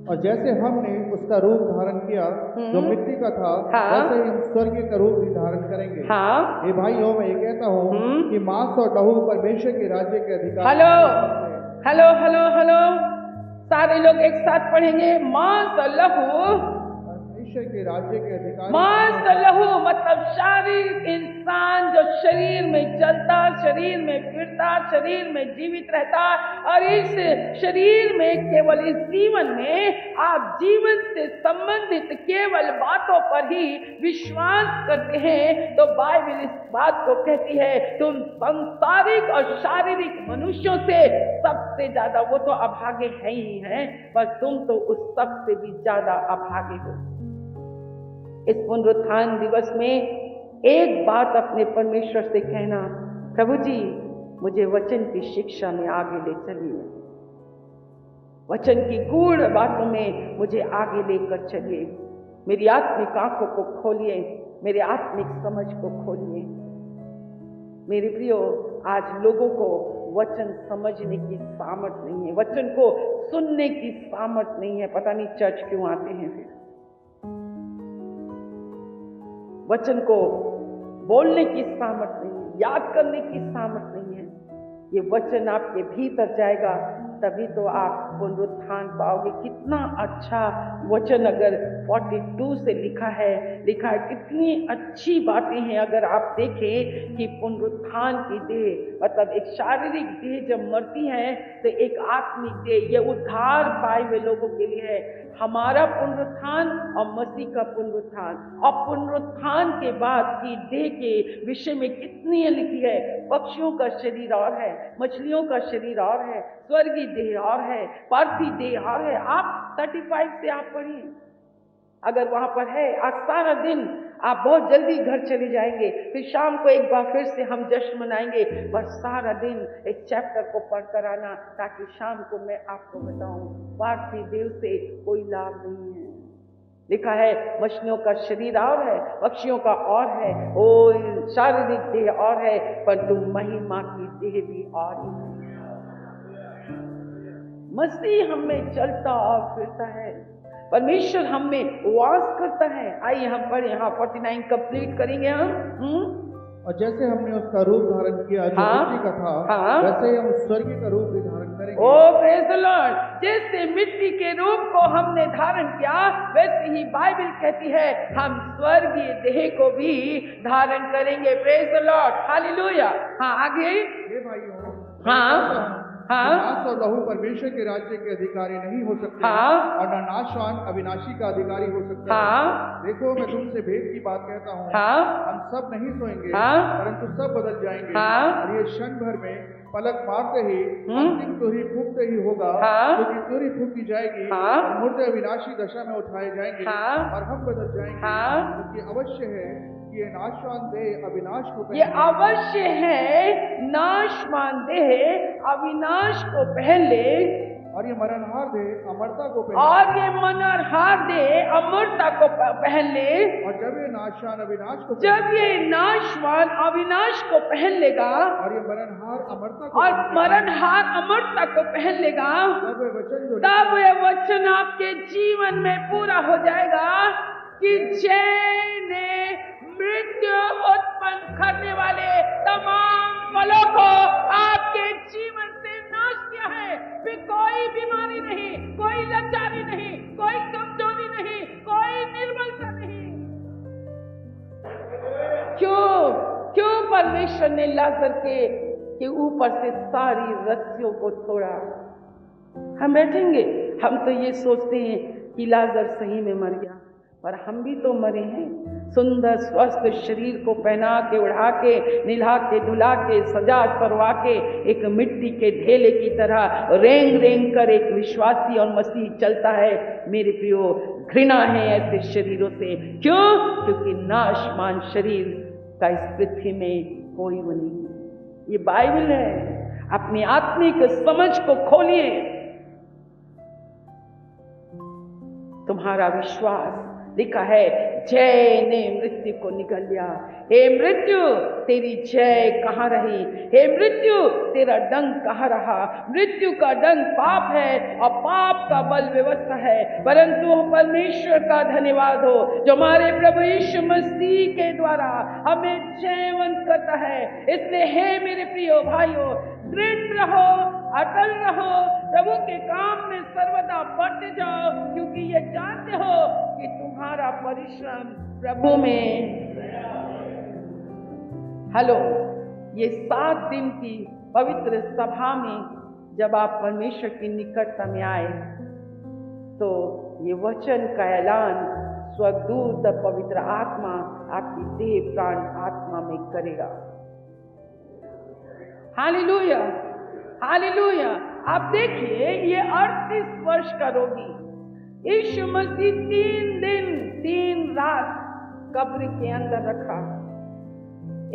और जैसे हमने उसका रूप धारण किया जो मिट्टी का था, हाँ। वैसे ही हम स्वर्गीय का रूप भी धारण करेंगे। हाँ, ये भाइयों, मैं ये कहता हूँ कि मांस और लहू परमेश्वर के राज्य के अधिकार। हेलो हेलो हेलो हेलो, सारे लोग एक साथ पढ़ेंगे। मांस और लहू परमेश्वर के राज्य के अधिकार। मांस और लहू मतलब शारीरिक इंसान जो शरीर में चलता, शरीर में फिरता, शरीर में जीवित रहता, और इस शरीर में केवल इस जीवन में आप जीवन से संबंधित केवल बातों पर ही विश्वास करते हैं, तो बाइबल इस बात को कहती है तुम सांसारिक और शारीरिक मनुष्यों से सबसे ज्यादा, वो तो अभागे है ही हैं, पर तुम तो उस सबसे भी ज्यादा अभागे हो। इस पुनरुत्थान दिवस में एक बात अपने परमेश्वर से कहना, प्रभु जी मुझे वचन की शिक्षा में आगे ले चलिए, वचन की गूढ़ बातों में मुझे आगे लेकर चलिए, मेरी आत्मिक आंखों को खोलिए, मेरे आत्मिक समझ को खोलिए। मेरे प्रियो, आज लोगों को वचन समझने की सामर्थ नहीं है, वचन को सुनने की सामर्थ नहीं है। पता नहीं चर्च क्यों आते हैं फिर। वचन को बोलने की सामर्थ नहीं है, याद करने की सामर्थ नहीं है। ये वचन आपके भीतर जाएगा तभी तो आप पुनरुत्थान पाओगे। कितना अच्छा वचन अगर 42 से लिखा है कितनी अच्छी बातें हैं। अगर आप देखें कि पुनरुत्थान की देह मतलब एक शारीरिक देह जब मरती है तो एक आत्मिक देह, ये उद्धार पाए हुए लोगों के लिए है। हमारा पुनरुत्थान और मसीह का पुनरुत्थान, और पुनरुत्थान के बाद की देह के विषय में कितनी लिखी है। पक्षियों का शरीर और है, मछलियों का शरीर और है, स्वर्गीय देह और है, पार्थिव देह और है। आप 35 से आप पढ़िए, अगर वहां पर है। आज सारा दिन आप बहुत जल्दी घर चले जाएंगे, फिर शाम को एक बार फिर से हम जश्न मनाएंगे, पर सारा दिन एक चैप्टर को पढ़कर आना ताकि शाम को मैं आपको बताऊं पार्थिव देह से कोई लाभ नहीं है। लिखा है मछलियों का शरीर और है, पक्षियों का और है, ओ शारीरिक देह और है, पर तुम महिमा की देह भी और ही है। मसीह हम में चलता और फिरता है, परमेश्वर हम में वास करता है। आइए हम पढ़े, यहाँ 49 कंप्लीट करेंगे हम। और जैसे हमने उसका रूप धारण किया जो मिट्टी का था, वैसे ही हम स्वर्गीय का रूप भी धारण करेंगे। ओ प्रेज द लॉर्ड, जैसे मिट्टी के रूप को हमने धारण किया, वैसे ही बाइबल कहती है हम स्वर्गीय देह को भी धारण करेंगे। Praise the Lord, hallelujah. हाँ आगे। ये भाइयों, हाँ, और लहू परमेश्वर के राज्य के अधिकारी नहीं हो सकते, और न नाशवान अविनाशी का अधिकारी हो सकता है। देखो मैं तुमसे भेद की बात कहता हूँ, हम सब नहीं सोएंगे, परंतु सब बदल जाएंगे, और ये क्षण भर में पलक मारते ही अंतिम तुरही फूंकते ही होगा, क्योंकि तुरही फूंकी जाएगी और मुर्दे अविनाशी दशा में उठाए जाएंगे, और हम बदल जाएंगे। क्योंकि अवश्य है ये नाशवान देह अविनाश को, ये अवश्य है नाशवान देह अविनाश को पहले, और ये मरणहार देह अमरता को पहले, और ये मरणहार देह अमरता को पहन ले। और जब ये नाशवान अविनाश को, जब ये नाशवान अविनाश को पहन लेगा, और ये मरणहार अमरता को, और मरणहार अमरता को पहन लेगा, तब ये वचन आपके जीवन में पूरा हो जाएगा कि जैने मृत्यु उत्पन्न करने वाले तमाम फलों को आपके जीवन से नाश किया है। फिर कोई बीमारी नहीं, कोई लाचारी नहीं, कोई कमजोरी नहीं, कोई निर्बलता नहीं। क्यों परमेश्वर ने लाजर के ऊपर से सारी रस्सियों को तोड़ा। हम बैठेंगे, हम तो ये सोचते हैं कि लाजर सही में मर गया, पर हम भी तो मरे हैं। सुंदर स्वस्थ शरीर को पहना के, उड़ा के, निला के, धुला के, सजा सरवा के एक मिट्टी के ढेले की तरह रेंग रेंग कर एक विश्वासी और मसीह चलता है। मेरे प्रियो, घृणा है ऐसे शरीरों से। क्यों? क्योंकि नाशमान शरीर का इस पृथ्वी में कोई वो नहीं। ये बाइबल है। अपनी आत्मिक समझ को खोलिए। तुम्हारा विश्वास, लिखा है, जय ने मृत्यु को निगल लिया। हे मृत्यु, तेरी जय कहाँ रही? हे मृत्यु, तेरा डंक कहाँ रहा? मृत्यु का डंक पाप है और पाप का बल व्यवस्था है। परंतु परमेश्वर का धन्यवाद हो जो हमारे प्रभु यीशु मसीह के द्वारा हमें जयवंत करता है। इसलिए हे मेरे प्रियो भाइयों, दृढ़ रहो, अटल रहो, प्रभु के काम में सर्वदा बढ़ते जाओ, क्योंकि ये जानते हो कि तुम्हारा परिश्रम प्रभु में। हेलो, ये 7 दिन की पवित्र सभा में जब आप परमेश्वर की निकटता में आए तो ये वचन का ऐलान स्वर्गदूत पवित्र आत्मा आपकी देह प्राण आत्मा में करेगा। Hallelujah, hallelujah. आप देखिए, ये 38 वर्ष का रोगी यीशु मसीह 3 दिन 3 रात कब्र के अंदर रखा।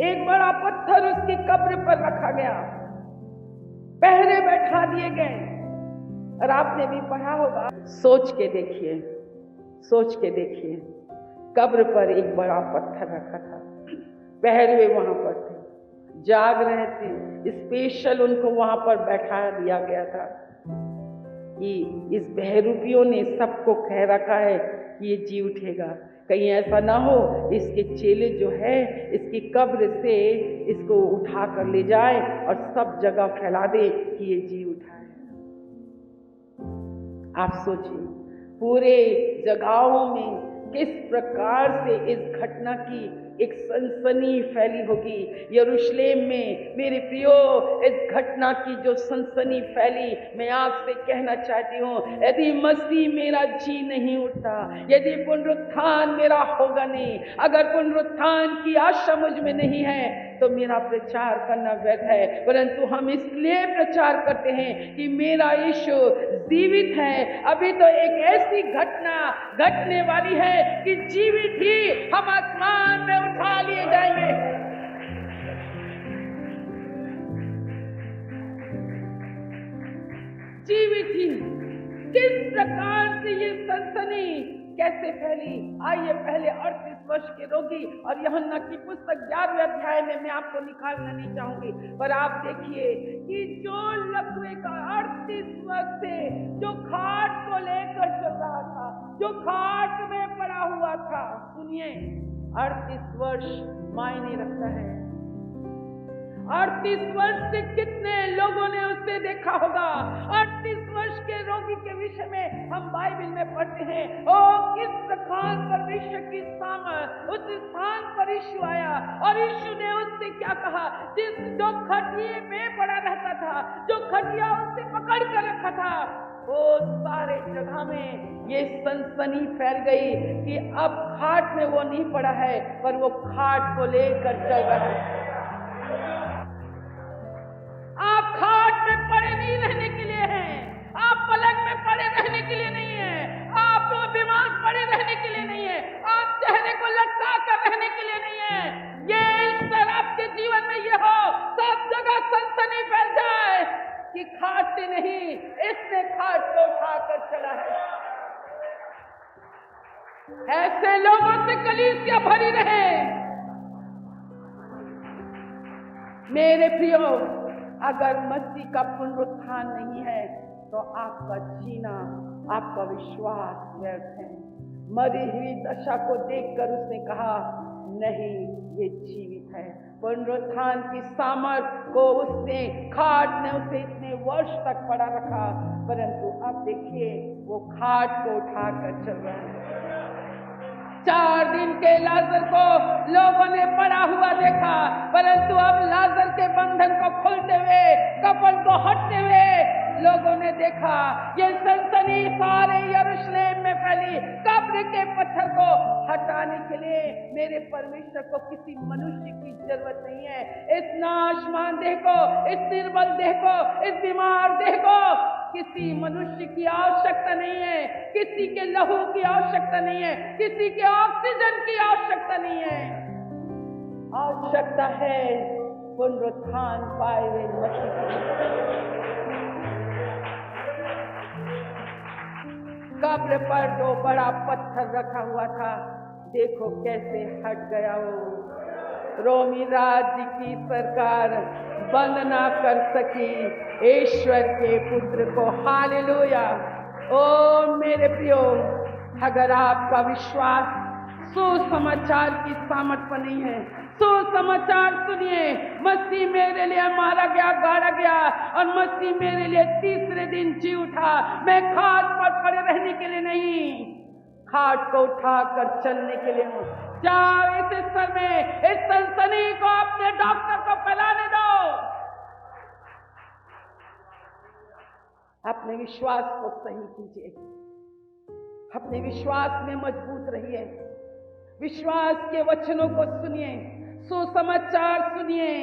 एक बड़ा पत्थर उसकी कब्र पर रखा गया, पहरे बैठा दिए गए। और आपने भी पढ़ा होगा, सोच के देखिए, सोच के देखिए, कब्र पर एक बड़ा पत्थर रखा था, पहरे वहां पर थे, जाग रहे थे। स्पेशल उनको वहां पर बैठा दिया गया था कि इस बहरूपियों ने सबको कह रखा है कि ये जी उठेगा। कहीं ऐसा ना हो इसके चेले जो है इसकी कब्र से इसको उठा कर ले जाए और सब जगह फैला दे कि ये जी उठा है। आप सोचिए, पूरे जगहों में किस प्रकार से इस घटना की एक सनसनी फैली होगी। यरूशलेम में मेरे प्रियो, इस घटना की जो सनसनी फैली, मैं आपसे कहना चाहती हूँ, यदि मसीह मेरा जी नहीं उठता, यदि पुनरुत्थान मेरा होगा नहीं, अगर पुनरुत्थान की आशा मुझ में नहीं है तो मेरा प्रचार करना व्यर्थ है। परंतु हम इसलिए प्रचार करते हैं कि मेरा यीशु जीवित है। अभी तो एक ऐसी घटना घटने वाली है कि जीवित ही हम आसमान में उठा लिए जाएंगे। जीवित ही। किस प्रकार से ये सनसनी कैसे फैली? आइए पहले 38 वर्ष के रोगी और यूहन्ना की पुस्तक 11वें अध्याय में मैं आपको निकालना नहीं चाहूंगी, पर आप देखिए कि जो लकवे का 38 वर्ष से जो खाट को लेकर चल रहा था, जो खाट में पड़ा हुआ था, सुनिए, 38 वर्ष मायने रखता है। 38 वर्ष से कितने लोगों ने उसे देखा होगा। 38 वर्ष के रोगी के विषय में हम बाइबल में पढ़ते हैं, ओ किस प्रकार परमेश्वर की सामर्थ उस स्थान पर यीशु आया और यीशु ने उससे क्या कहा। जो खटिए में पड़ा रहता था, जो खटिया उससे पकड़ कर रखा था, वो सारे जगह में ये सनसनी फैल गई कि अब खाट में वो नहीं पड़ा है, पर वो खाट को लेकर चल रहा है। आप खाट में पड़े नहीं रहने के लिए हैं, आप पलंग में पड़े रहने के लिए नहीं है, आप बीमार पड़े रहने के लिए नहीं है, आप चेहरे को लटका कर रहने के लिए नहीं है। ये इस तरह आपके जीवन में ये हो, सब जगह सनसनी फैल जाए कि खाट से नहीं, इसने खाट को उठाकर चला है। ऐसे लोगों से कलीसिया भरी रहे। मेरे प्रियो, अगर मसीह का पुनरुत्थान नहीं है तो आपका जीना, आपका विश्वास व्यर्थ है। मरी हुई दशा को देखकर उसने कहा, नहीं, ये जीवित है। पुनरुत्थान की सामर्थ को उसने, खाट ने उसे इतने वर्ष तक पड़ा रखा, परंतु अब देखिए वो खाट को उठाकर चल रहा है। 4 दिन के लाजर को लोगों ने पड़ा हुआ देखा, परंतु अब लाजर के बंधन को खोलते हुए, कफन को हटते हुए लोगों ने देखा। ये सनसनी सारे यरूशलेम में फैली, कब्र कब्र के पत्थर को हटाने के लिए मेरे परमेश्वर को किसी मनुष्य की जरूरत नहीं है। इस नाशवान देह को, इस निर्बल देह को, इस बीमार देह को किसी मनुष्य की आवश्यकता नहीं है, किसी के लहू की आवश्यकता नहीं है, किसी के ऑक्सीजन की आवश्यकता नहीं है। आवश्यकता है पुनरुत्थान पाए हुए मसीह की। कब्र पर जो बड़ा पत्थर रखा हुआ था, देखो कैसे हट गया वो। रोमी राज्य की सरकार बंद ना कर सकी ईश्वर के पुत्र को। हालेलुया। ओ मेरे प्रियो, अगर आपका विश्वास सुसमाचार की सामर्थ पर नहीं है, सुसमाचार सुनिए, मसीह मेरे लिए मारा गया, गाड़ा गया और मसीह मेरे लिए तीसरे दिन जी उठा। मैं खाट पर पड़े रहने के लिए नहीं, खाट को उठाकर चलने के लिए हूँ। जाओ इस स्तर में इस सनसनी को अपने डॉक्टर को फैलाने दो। अपने विश्वास को सही कीजिए, अपने विश्वास में मजबूत रहिए, विश्वास के वचनों को सुनिए, सुसमाचार सुनिए,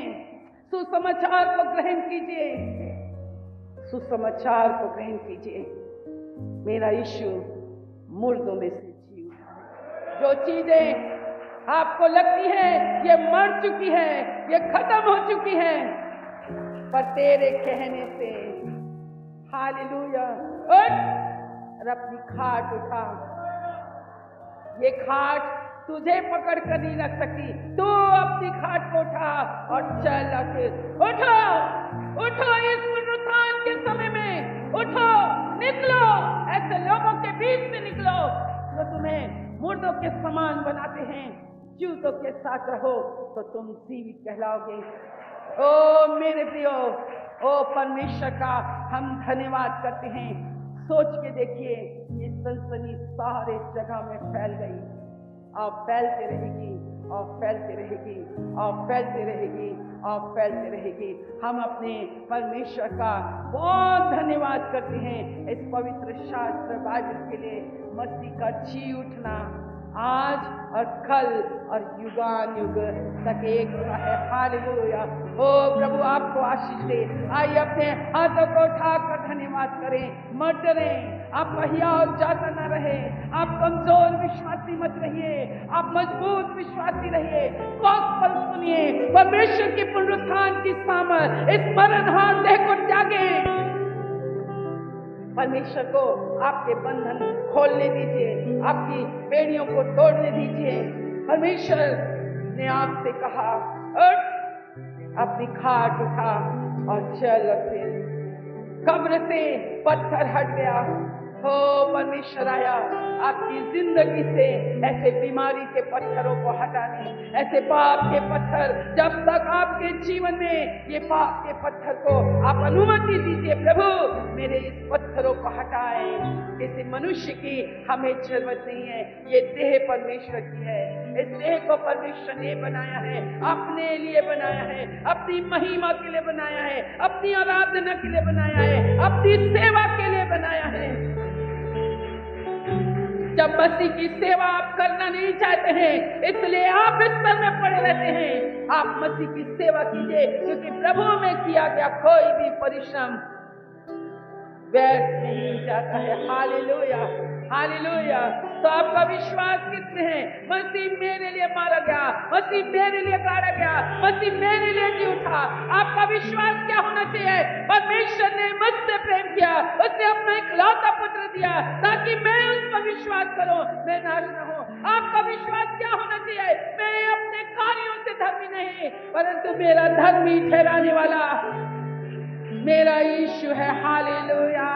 सुसमाचार को ग्रहण कीजिए, सुसमाचार को ग्रहण कीजिए। मेरा यीशु मुर्दों में से जी उठा। जो चीजें आपको लगती है ये मर चुकी है, ये खत्म हो चुकी है, पर तेरे कहने से हालेलुया उठ और अपनी खाट उठा। ये खाट तुझे पकड़ कर नहीं रख सकती, तू अपनी खाट को उठा और चल। उठो, उठो इस पुनरुत्थान के समय में, उठो, निकलो, ऐसे लोगों के बीच से निकलो जो तुम्हें मुर्दों के समान बनाते हैं। जूतों के साथ रहो तो तुम जीवित कहलाओगे। ओ मेरे प्रियो, ओ परमेश्वर का हम धन्यवाद करते हैं। सोच के देखिए, ये सनसनी सारे जगह में फैल गई और फैलते रहेगी और फैलते रहेगी और फैलते रहेगी और फैलते रहेगी। हम अपने परमेश्वर का बहुत धन्यवाद करते हैं इस पवित्र शास्त्र बाइबल के लिए। मसीह का जी उठना आज और कल और युगान युग तक एक सा है। हालेलुया। ओ प्रभु आपको आशीष दे। आइए अपने हाथों को उठाकर धन्यवाद करें। मत डरें, आप हियाव जाता न रहे, आप कमजोर विश्वासी मत रहिए, आप मजबूत विश्वासी रहिए। गॉस्पेल सुनिए, परमेश्वर के पुनरुत्थान की सामर्थ इस मरणहार देह को त्यागे। परमेश्वर को आपके बंधन खोलने दीजिए, आपकी बेड़ियों को तोड़ने दीजिए। परमेश्वर ने आपसे कहा उठ, अपनी खाट उठा और चल। और फिर कब्र से पत्थर हट गया। हो परमेश्वर आया आपकी जिंदगी से ऐसे बीमारी के पत्थरों को हटाने, ऐसे पाप के पत्थर। जब तक आपके जीवन में ये पाप के पत्थर को आप अनुमति दीजिए, प्रभु मेरे इस पत्थरों को हटाए। किसी मनुष्य की हमें जरूरत नहीं है, ये देह परमेश्वर की है। इस देह को परमेश्वर ने बनाया है, अपने लिए बनाया है, अपनी महिमा के लिए बनाया है, अपनी आराधना के लिए बनाया है, अपनी सेवा के लिए बनाया है। जब मसीह की सेवा आप करना नहीं चाहते हैं, इसलिए आप बिस्तर में पड़े रहते हैं, आप मसीह की सेवा कीजिए, क्योंकि प्रभु में किया गया कोई भी परिश्रम व्यर्थ नहीं जाता है। Hallelujah, hallelujah. तो आपका विश्वास किसमें है? मसीह मेरे लिए मारा गया, मसीह मेरे लिए गाड़ा गया, मसीह मेरे लिए जी उठा। आपका विश्वास क्या होना चाहिए? परमेश्वर ने मुझसे प्रेम किया, उसने अपना इकलौता पुत्र दिया ताकि मैं उस पर विश्वास करूं, मैं नाश न हो। आपका विश्वास क्या होना चाहिए? मैं अपने कार्यों से धर्मी नहीं, परंतु मेरा धर्मी ठहराने वाला मेरा यीशु है। हालेलुया।